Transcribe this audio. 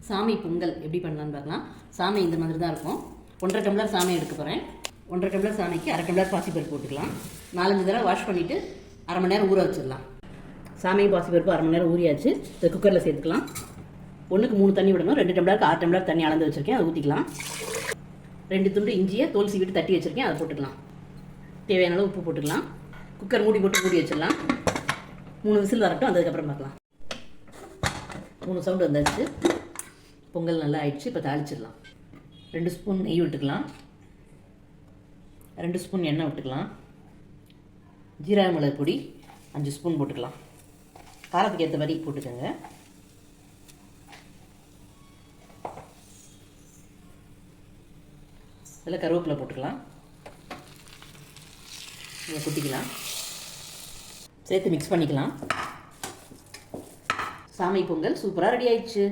சாமி பொங்கல் எப்படி பண்ணலான்னு பார்க்கலாம். சாமி இந்த மாதிரி தான் இருக்கும். 1.5 டம்ளர் சாமி எடுக்க போகிறேன். 1.5 டம்ளர் சாமிக்கு 1/2 டம்ளர் பாசிப்பருப்பு போட்டுக்கலாம். 4-5 தடவை வாஷ் பண்ணிவிட்டு அரை மணி நேரம் ஊற வச்சிடலாம். சாமியும் பாசிப்பருப்பு 1/2 மணி நேரம் ஊறியாச்சு. இதை குக்கரில் சேர்த்துக்கலாம். 1க்கு 3 தண்ணி விடணும். 2 டம்ளருக்கு 6 டம்ளர் தண்ணி அளந்து வச்சுருக்கேன், அதை ஊற்றிக்கலாம். 2 துண்டு இஞ்சியை தோல் சீவிட்டு தட்டி வச்சுருக்கேன், அதை போட்டுக்கலாம். தேவையான அளவு உப்பு போட்டுக்கலாம். குக்கர் மூடி போட்டு மூடி வச்சிடலாம். 3 விசில் வரட்டும், அதுக்கப்புறம் பார்க்கலாம். 3 சவுண்டு வந்தாச்சு. பொங்கல் நல்லா ஆயிடுச்சு. இப்போ தாளிச்சிடலாம். 2 ஸ்பூன் நெய் விட்டுக்கலாம். 2 ஸ்பூன் எண்ணெய் விட்டுக்கலாம். ஜீரக மிளகு பொடி 5 ஸ்பூன் போட்டுக்கலாம். காரத்துக்கு ஏற்ற மாதிரி போட்டுக்கோங்க. இதில் கருவேப்பிலை போட்டுக்கலாம். இதை குத்திக்கலாம். சேர்த்து மிக்ஸ் பண்ணிக்கலாம். சாமி பொங்கல் சூப்பராக ரெடி ஆயிடுச்சு.